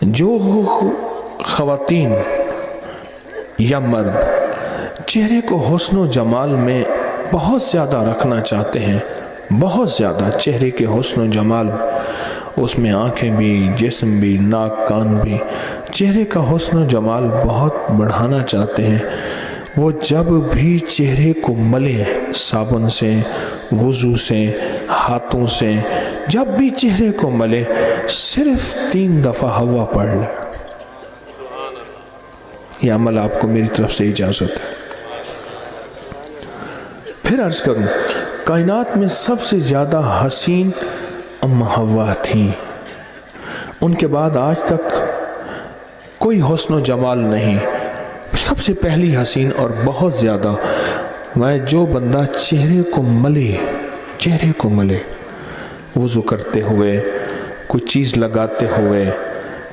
جو خواتین یا مرد چہرے کو حسن و جمال میں بہت زیادہ رکھنا چاہتے ہیں، بہت زیادہ چہرے کے حسن و جمال، اس میں آنکھیں بھی، جسم بھی، ناک کان بھی، چہرے کا حسن و جمال بہت بڑھانا چاہتے ہیں، وہ جب بھی چہرے کو ملے صابن سے، وضو سے، ہاتھوں سے، جب بھی چہرے کو ملے صرف 3 دفعہ ہوا پڑھ لے۔ یہ عمل آپ کو میری طرف سے اجازت ہے۔ پھر عرض کروں، کائنات میں سب سے زیادہ حسین ام حوا تھیں، ان کے بعد آج تک کوئی حسن و جمال نہیں، سب سے پہلی حسین اور بہت زیادہ۔ میں جو بندہ چہرے کو ملے وضو کرتے ہوئے، کوئی چیز لگاتے ہوئے،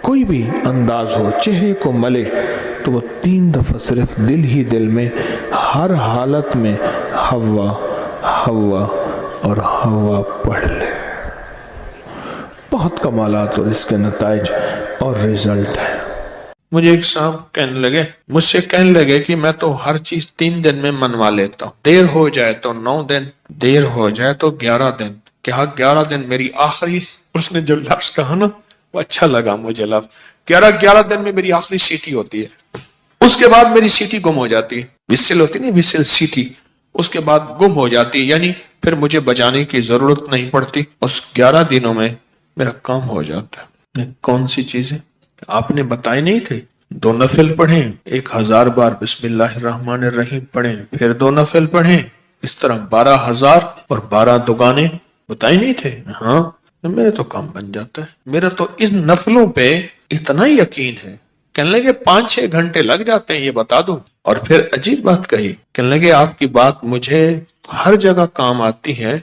کوئی بھی انداز ہو، چہرے کو ملے تو وہ 3 دفعہ صرف دل ہی دل میں ہر حالت میں حوا حوا اور حوا پڑھ لے، بہت کمالات اور اس کے نتائج اور رزلٹ ہے۔ مجھے ایک صاحب مجھ سے کہنے لگے کہ میں تو ہر چیز 3 دن میں منوا لیتا ہوں، دیر ہو جائے تو 9 دن، دیر ہو جائے تو 11 دن۔ کہا 11 دن میری آخری، اس نے جو لفظ کہا نا وہ اچھا لگا مجھے لفظ، 11 دن میں میری آخری سیٹی ہوتی ہے، اس کے بعد میری سیٹی گم ہو جاتی ہے، وسل ہوتی نہیں، وسل سیٹی، اس کے بعد گم ہو جاتی ہے، یعنی پھر مجھے بجانے کی ضرورت نہیں پڑتی، اس 11 دنوں میں میرا کام ہو جاتا ہے۔ کون سی چیزیں آپ نے بتائے نہیں تھے؟ 2 نفل پڑھیں، 1000 بار بسم اللہ الرحمن الرحیم پڑھیں، پھر 2 نفل پڑھیں، اس طرح 12,000 اور 12 دگانے بتائے نہیں تھے؟ ہاں، میرے تو کام بن جاتا ہے، میرا تو ان نفلوں پہ اتنا یقین ہے۔ کہنے لگے 5-6 گھنٹے لگ جاتے ہیں، یہ بتا دو۔ اور پھر عجیب بات کہی، کہنے لگے آپ کی بات مجھے ہر جگہ کام آتی ہے،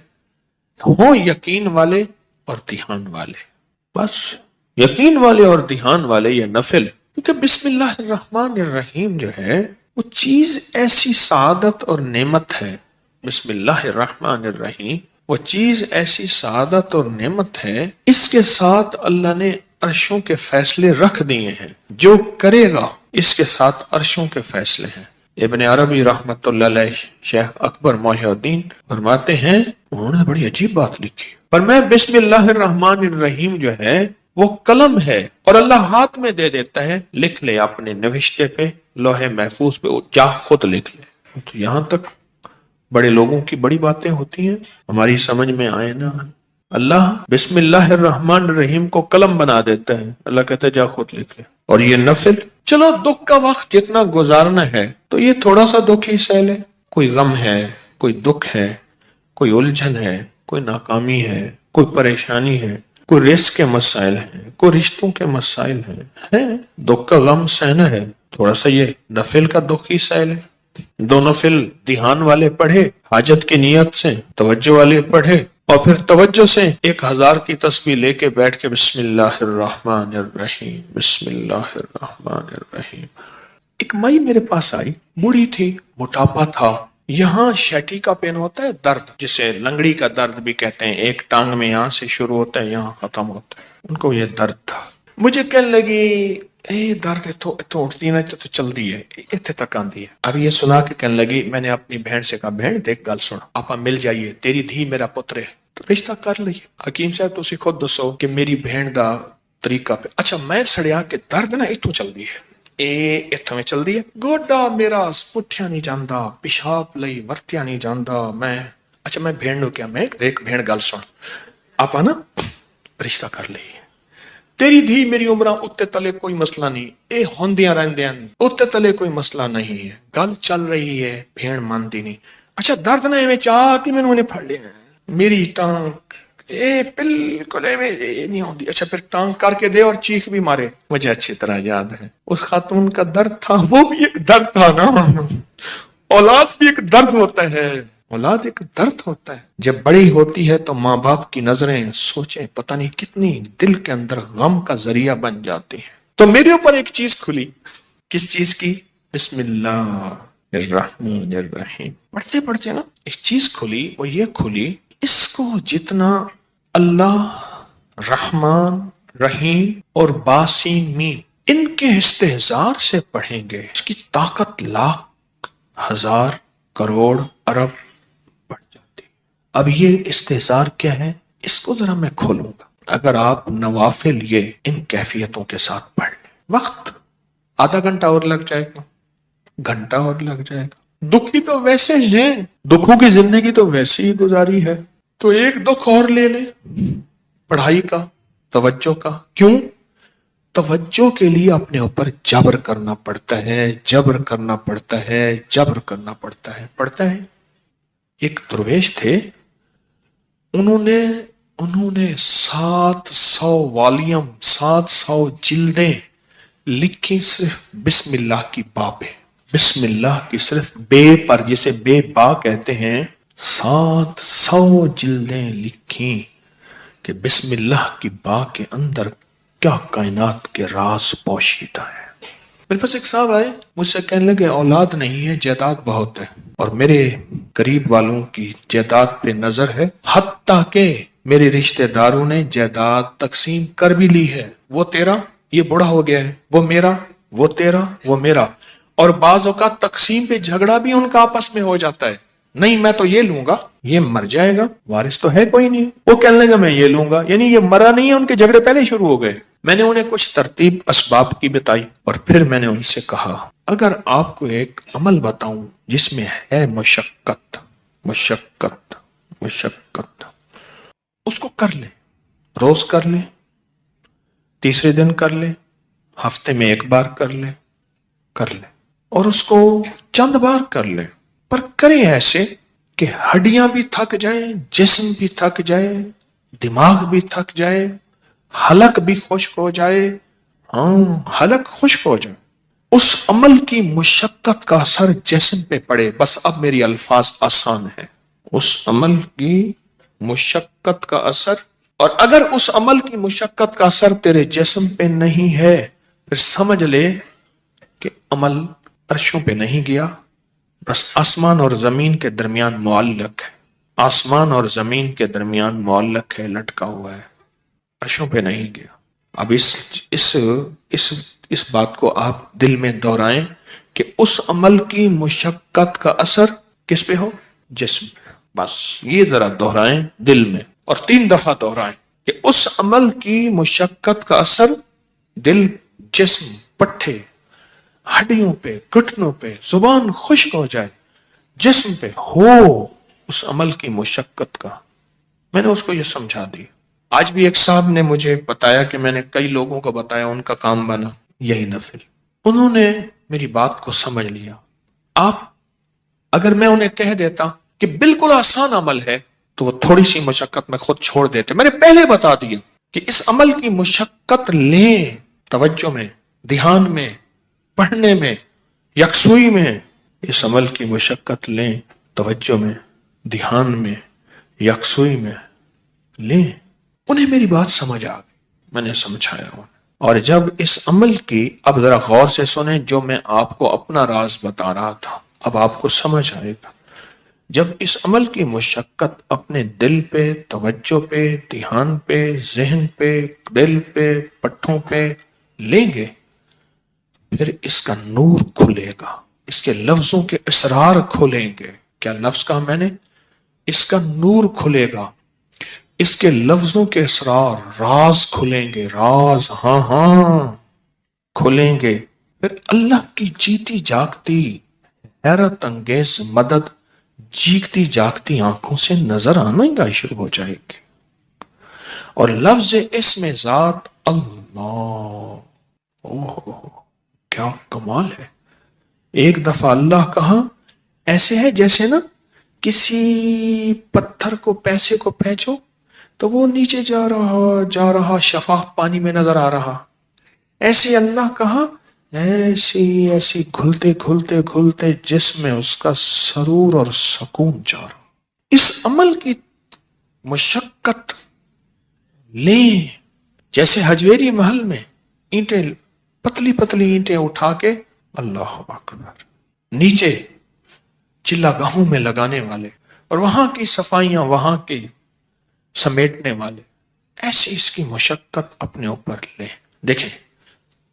ہوں یقین والے اور دھیان والے، بس یقین والے اور دھیان والے یہ نفل، کیونکہ بسم اللہ الرحمن الرحیم جو ہے وہ چیز ایسی سعادت اور نعمت ہے، بسم اللہ الرحمن الرحیم وہ چیز ایسی سعادت اور نعمت ہے، اس کے ساتھ اللہ نے عرشوں کے فیصلے رکھ دیے ہیں، جو کرے گا اس کے ساتھ عرشوں کے فیصلے ہیں۔ ابن عربی رحمت اللہ علیہ، شیخ اکبر محی الدین فرماتے ہیں، انہوں نے بڑی عجیب بات لکھی، پر میں بسم اللہ الرحمن الرحیم جو ہے وہ قلم ہے اور اللہ ہاتھ میں دے دیتا ہے، لکھ لے اپنے نوشتے پہ، لوح محفوظ پہ، جا خود لکھ لے۔ تو یہاں تک بڑے لوگوں کی بڑی باتیں ہوتی ہیں، ہماری سمجھ میں آئے نا، اللہ بسم اللہ الرحمن الرحیم کو قلم بنا دیتا ہے، اللہ کہتا ہے جا خود لکھ لے۔ اور یہ نفل، چلو دکھ کا وقت جتنا گزارنا ہے تو یہ تھوڑا سا دکھ ہی سہ لے، کوئی غم ہے، کوئی دکھ ہے، کوئی الجھن ہے، کوئی ناکامی ہے، کوئی پریشانی ہے، کوئی رزق کے مسائل ہیں، کوئی رشتوں کے مسائل ہیں، دکھ کا غم سہنا ہے، تھوڑا سا یہ نفل کا دکھ ہی سہ لے۔ 2 نفل دھیان والے پڑھے، حاجت کی نیت سے، توجہ والے پڑھے، اور پھر توجہ سے 1000 کی تسبیح لے کے بیٹھ کے بسم اللہ الرحمن الرحیم، بسم اللہ الرحمن الرحیم۔ ایک مائی میرے پاس آئی، بوڑھی تھی، موٹاپا تھا، یہاں شیٹی کا پین ہوتا ہے درد، جسے لنگڑی کا درد بھی کہتے ہیں، ایک ٹانگ میں یہاں سے شروع ہوتا ہے یہاں ختم ہوتا ہے، ان کو یہ درد تھا۔ مجھے کہنے لگی درد اتو اٹھتی نا تو چل دی ہے، اتنے تک آندی ہے۔ اب یہ سنا کے کہنے لگی، میں نے اپنی بہن سے کہا، بہن دیکھ گل سن، آپا مل جائیے، تیری دھی میرا پتر ہے، تو رشتہ کر لئیے۔ حکیم صاحب تسی خود دسو کہ میری بہن دا طریقہ پہ، اچھا میں سڑیا کہ درد نا اتو چل دی ہے، اتوں میں چل دی ہے، گوڈا میرا پٹھیا نہیں جاندا، پیشاب لئی ورتیا نہیں جاندا، اچھا میں بہن نو کیا، میں دیکھ بہن گل سن، آپا نا رشتہ کر لئیے، تیری دھی میری عمرہ اتنے تلے کوئی مسئلہ نہیں، اے ہوندیاں رہندیاں اتنے تلے کوئی مسئلہ نہیں ہے، گل چل رہی ہے، بہن مانتی نہیں۔ اچھا درد نہ میں چاہ کہ میں نے پھڑ لیا میری ٹانگ، بالکل نہیں ہوندی، اچھا پھر ٹانگ کر کے دے اور چیخ بھی مارے۔ مجھے اچھی طرح یاد ہے اس خاتون کا درد تھا، وہ بھی ایک درد تھا نا، اولاد بھی ایک درد ہوتا ہے، اولاد ایک درد ہوتا ہے۔ جب بڑی ہوتی ہے تو ماں باپ کی نظریں سوچیں پتہ نہیں کتنی دل کے اندر غم کا ذریعہ بن جاتی ہیں۔ تو میرے اوپر ایک چیز کھلی، کس چیز کی؟ بسم اللہ الرحمن الرحیم پڑھتے پڑھتے نا ایک چیز کھلی، وہ یہ کھلی، اس کو جتنا اللہ رحمان رحیم اور باسین میم، ان کے استحضار سے پڑھیں گے، اس کی طاقت لاکھ ہزار کروڑ ارب بڑھ جاتی۔ اب یہ استحضار کیا ہے، اس کو ذرا میں کھولوں گا۔ اگر آپ نوافل یہ ان کیفیتوں کے ساتھ پڑھ لیں، وقت آدھا گھنٹہ اور لگ جائے گا، گھنٹہ اور لگ جائے گا۔ دکھی تو ویسے ہیں، دکھوں کی زندگی تو ویسے ہی گزاری ہے، تو ایک دکھ اور لے لیں پڑھائی کا، توجہ کا۔ کیوں؟ توجہ کے لیے اپنے اوپر جبر کرنا پڑتا ہے، جبر کرنا پڑتا ہے، جبر کرنا پڑتا ہے، پڑتا ہے۔ ایک درویش تھے، انہوں نے 700 والیم، 700 جلدیں لکھی صرف بسم اللہ کی با پہ، بسم اللہ کی صرف بے پر، جسے بے با کہتے ہیں۔ 700 جلدیں لکھی کہ بسم اللہ کی با کے اندر کیا کائنات کے راز پوشیدہ ہے۔ میرے پاس ایک صاحب آئے، مجھ سے کہنے لگے اولاد نہیں ہے، جائیداد بہت ہے، اور میرے قریب والوں کی جائیداد پہ نظر ہے، حتیٰ کہ میرے رشتہ داروں نے جائیداد تقسیم کر بھی لی ہے۔ وہ تیرا، یہ بڑا ہو گیا ہے، وہ میرا، وہ تیرا، وہ میرا، اور بعض اوقات تقسیم پہ جھگڑا بھی ان کا آپس میں ہو جاتا ہے۔ نہیں میں تو یہ لوں گا، یہ مر جائے گا، وارث تو ہے کوئی نہیں، وہ کہنے لگا میں یہ لوں گا، یعنی یہ مرا نہیں ہے، ان کے جھگڑے پہلے شروع ہو گئے۔ میں نے انہیں کچھ ترتیب اسباب کی بتائی، اور پھر میں نے ان سے کہا اگر آپ کو ایک عمل بتاؤں جس میں ہے مشقت، مشقت، مشقت، اس کو کر لیں، روز کر لیں، تیسرے دن کر لیں، ہفتے میں ایک بار کر لیں، کر لیں، اور اس کو چند بار کر لیں، پر کریں ایسے کہ ہڈیاں بھی تھک جائیں، جسم بھی تھک جائے، دماغ بھی تھک جائے، حلق بھی خشک ہو جائے، حلق خشک ہو جائے، اس عمل کی مشقت کا اثر جسم پہ پڑے۔ بس اب میری الفاظ آسان ہے، اس عمل کی مشقت کا اثر، اور اگر اس عمل کی مشقت کا اثر تیرے جسم پہ نہیں ہے، پھر سمجھ لے کہ عمل عرشوں پہ نہیں گیا، بس آسمان اور زمین کے درمیان معلق ہے، آسمان اور زمین کے درمیان معلق ہے، لٹکا ہوا ہے، عرشوں پہ نہیں گیا۔ اب اس بات کو آپ دل میں دہرائیں کہ اس عمل کی مشقت کا اثر کس پہ ہو؟ جسم پہ۔ بس یہ ذرا دہرائیں دل میں، اور 3 دفعہ دہرائیں کہ اس عمل کی مشقت کا اثر دل، جسم، پٹھے، ہڈیوں پہ، گھٹنوں پہ، زبان خشک ہو جائے، جسم پہ ہو اس عمل کی مشقت کا۔ میں نے اس کو یہ سمجھا دی۔ آج بھی ایک صاحب نے مجھے بتایا کہ میں نے کئی لوگوں کو بتایا، ان کا کام بنا یہی نفل، انہوں نے میری بات کو سمجھ لیا۔ آپ اگر میں انہیں کہہ دیتا کہ بالکل آسان عمل ہے تو وہ تھوڑی سی مشقت میں خود چھوڑ دیتے۔ میں نے پہلے بتا دیا کہ اس عمل کی مشقت لیں، توجہ میں، دھیان میں، پڑھنے میں، یکسوئی میں، اس عمل کی مشقت لیں، توجہ میں، دھیان میں، یکسوئی میں لیں۔ انہیں میری بات سمجھ آ گئی، میں نے سمجھایا انہیں۔ اور جب اس عمل کی، اب ذرا غور سے سنیں جو میں آپ کو اپنا راز بتا رہا تھا، اب آپ کو سمجھ آئے گا۔ جب اس عمل کی مشقت اپنے دل پہ، توجہ پہ، دھیان پہ، ذہن پہ، دل پہ، پٹھوں پہ لیں گے، پھر اس کا نور کھلے گا، اس کے لفظوں کے اسرار کھلیں گے۔ کیا لفظ کہا میں نے؟ اس کا نور کھلے گا، اس کے لفظوں کے اسرار، راز کھلیں گے، راز، ہاں کھلیں گے۔ پھر اللہ کی جیتی جاگتی حیرت انگیز مدد جیگتی جاگتی آنکھوں سے نظر آنا ہی شروع ہو جائے گی، اور لفظ اسم ذات اللہ، کیا کمال ہے۔ ایک دفعہ اللہ کہا، ایسے ہے جیسے نا کسی پتھر کو، پیسے کو پھینچو تو وہ نیچے جا رہا شفاف پانی میں نظر آ رہا، ایسے اللہ کہا، ایسی گھلتے گھلتے گھلتے جسم میں اس کا سرور اور سکون جا رہا۔ اس عمل کی مشقت لیں، جیسے حجویری محل میں اینٹیں، پتلی پتلی اینٹیں اٹھا کے، اللہ اکبر، نیچے چلا گاہوں میں لگانے والے، اور وہاں کی صفائیاں، وہاں کی سمیٹنے والے، ایسی اس کی مشقت اپنے اوپر لیں. دیکھیں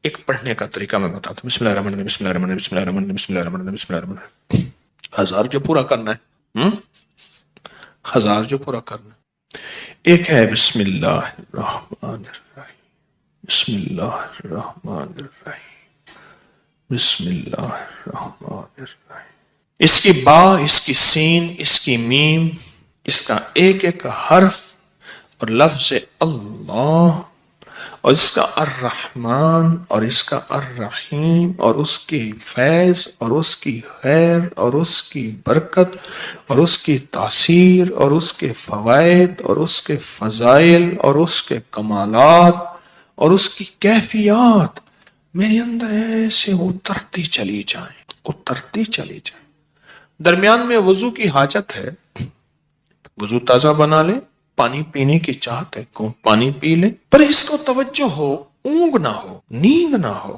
ایک پڑھنے کا طریقہ میں بتاتا ہوں. بسم اللہ الرحمن الرحیم، بسم اللہ الرحمن الرحیم، بسم اللہ الرحمن الرحیم، بسم اللہ الرحمن الرحیم، بسم اللہ الرحمن الرحیم. 1000 جو پورا کرنا ہے، 1000 جو پورا کرنا ہے. ایک ہے بسم اللہ الرحمن الرحیم، بسم اللہ الرحمن الرحیم، بسم اللہ الرحمن الرحیم. اس کی با، اس کی سین، اس کی میم، اس کا ایک ایک حرف اور لفظ اللہ، اور اس کا الرحمن اور اس کا الرحیم، اور اس کی فیض اور اس کی خیر اور اس کی برکت اور اس کی تاثیر اور اس کے فوائد اور اس کے فضائل اور اس کے کمالات اور اس کی کیفیات میرے اندر ایسے اترتی چلی جائیں، اترتی چلی جائیں. درمیان میں وضو کی حاجت ہے، وضو تازہ بنا لے، پانی پینے کی چاہت ہے کو پانی پی لے، پر اس کو توجہ ہو، اونگ نہ ہو، نیند نہ ہو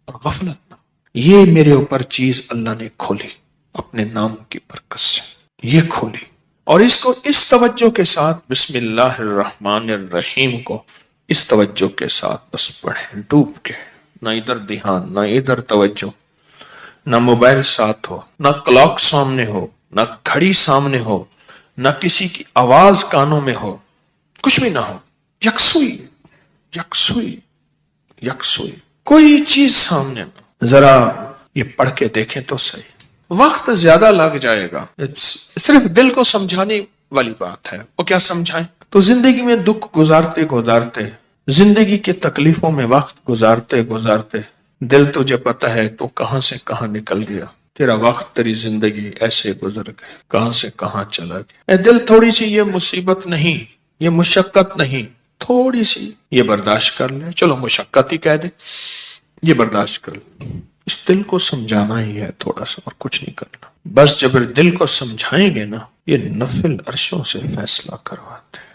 اور غفلت نہ ہو. یہ میرے اوپر چیز اللہ نے کھولی اپنے نام کی برکت سے، یہ کھولی. اور اس کو اس توجہ کے ساتھ بسم اللہ الرحمن الرحیم کو اس توجہ کے ساتھ بس پڑھیں ڈوب کے، نہ ادھر دھیان، نہ ادھر توجہ، نہ موبائل ساتھ ہو، نہ کلاک سامنے ہو، نہ گھڑی سامنے ہو، نہ کسی کی آواز کانوں میں ہو، کچھ بھی نہ ہو. یکسوئی یکسوئی یکسوئی، کوئی چیز سامنے نہ. ذرا یہ پڑھ کے دیکھیں تو صحیح. وقت زیادہ لگ جائے گا، صرف دل کو سمجھانے والی بات ہے. وہ کیا سمجھائیں؟ تو زندگی میں دکھ گزارتے گزارتے، زندگی کی تکلیفوں میں وقت گزارتے گزارتے دل تجھے پتہ ہے تو کہاں سے کہاں نکل گیا. تیرا وقت، تیری زندگی ایسے گزر گئے، کہاں سے کہاں چلا گیا. اے دل، تھوڑی سی یہ مصیبت نہیں، یہ مشقت نہیں، تھوڑی سی یہ برداشت کر لے. چلو مشقت ہی کہہ دے، یہ برداشت کر لے. اس دل کو سمجھانا ہی ہے تھوڑا سا، اور کچھ نہیں کرنا. بس جب دل کو سمجھائیں گے نا، یہ نفل عرشوں سے فیصلہ کرواتے ہیں.